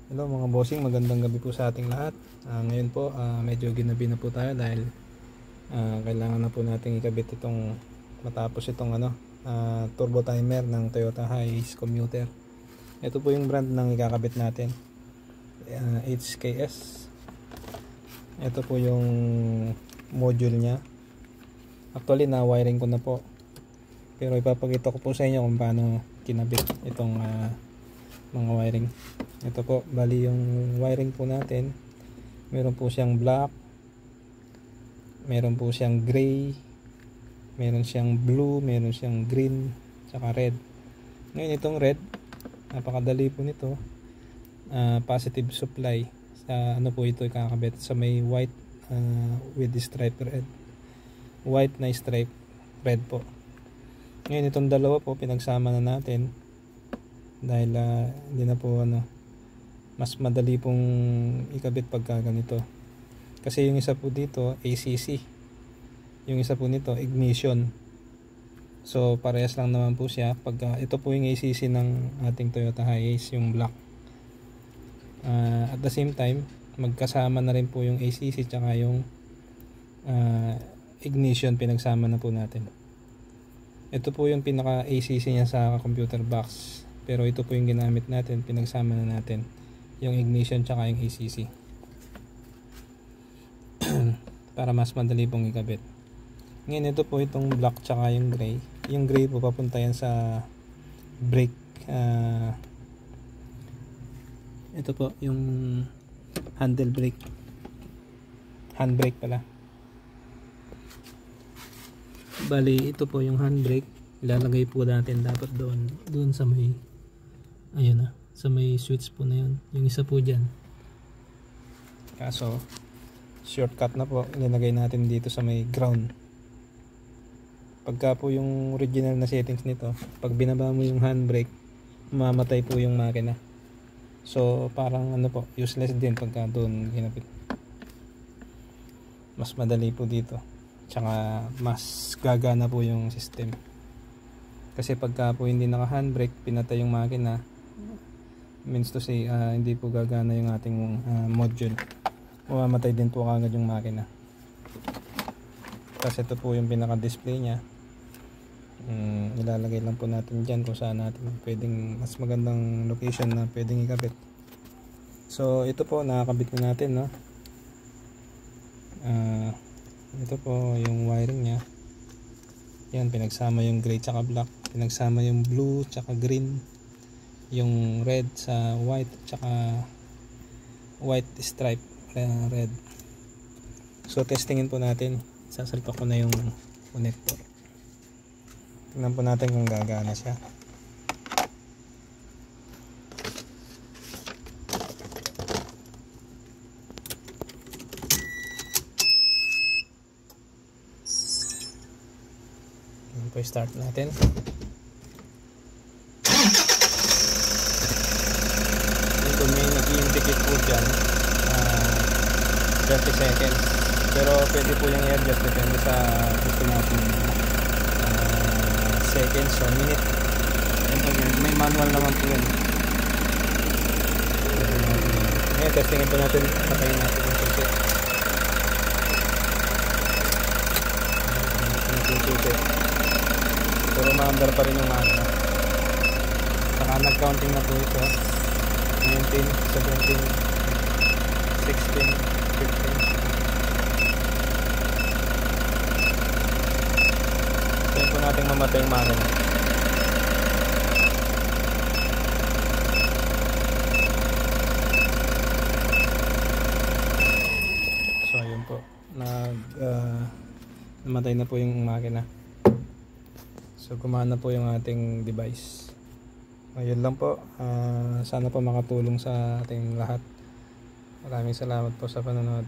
Hello mga bossing, magandang gabi po sa ating lahat. Ngayon po medyo ginabi na po tayo dahil kailangan na po nating ikabit itong matapos itong turbo timer ng Toyota Hiace Commuter. Ito po yung brand ng ikakabit natin, HKS. Ito po yung module nya. Actually na wiring ko na po, pero ipapakita ko po sa inyo kung paano kinabit itong mga wiring. Ito po, bali yung wiring po natin, meron po siyang black, meron po siyang gray, meron siyang blue, meron siyang green, saka red. Ngayon itong red, napakadali po nito. Positive supply sa po ito ikakabit sa may white with the stripe red, white na stripe red po. Ngayon itong dalawa po pinagsama na natin dahil hindi na po mas madali pong ikabit pagka ganito, kasi yung isa po dito ACC, yung isa po nito ignition, so parehas lang naman po siya. Pagka ito po yung ACC ng ating Toyota Hiace, yung black, at the same time magkasama na rin po yung ACC tsaka yung ignition, pinagsama na po natin. Ito po yung pinaka ACC niya sa computer box, pero ito po yung ginamit natin, pinagsama na natin yung ignition tsaka yung ACC para mas madali pong ikabit. Ngayon ito po itong black tsaka yung gray. Yung gray po papunta yan sa brake, ito po yung handle brake, handbrake pala. Bali ito po yung handbrake, ilalagay po natin dapat doon sa may, ayun na, sa may switch po na yun, yung isa po dyan. Kaso shortcut na po, ilalagay natin dito sa may ground. Pagka po yung original na settings nito, pag binaba mo yung handbrake, mamamatay po yung makina. So parang po, useless din pagka doon ginapit. Mas madali po dito, tsaka mas gagana po yung system. Kasi pagka po hindi naka handbrake, pinatay yung makina, means to say hindi po gagana yung ating module, mamamatay din po kagad yung makina. Kasi ito po yung pinaka display nya, ilalagay lang po natin dyan kung saan natin pwedeng, mas magandang location na pwedeng ikabit. So ito po nakakabit na natin, no? Ito po yung wiring nya. Yan, pinagsama yung gray tsaka black, pinagsama yung blue tsaka green, yung red sa white tsaka white stripe red. So testingin po natin, sasalpak ko na yung connector, tingnan po natin kung gagana siya. Yan po, start natin. May nag-indicate po dyan 30 seconds, pero pwede po yung i-adjust, depende sa gusto natin seconds or minute. May manual naman po yun. Ngayon testingin po natin, patayin natin yung susi. Pero maandar pa rin yung makina. Saka nag-counting na po ito, 19, 17, 16, 15. Tayo po natin mamatay yung makina. So ayun po, namatay na po yung makina. So gumana po yung ating device. Ayun lang po, sana po makatulong sa ating lahat. Maraming salamat po sa panonood.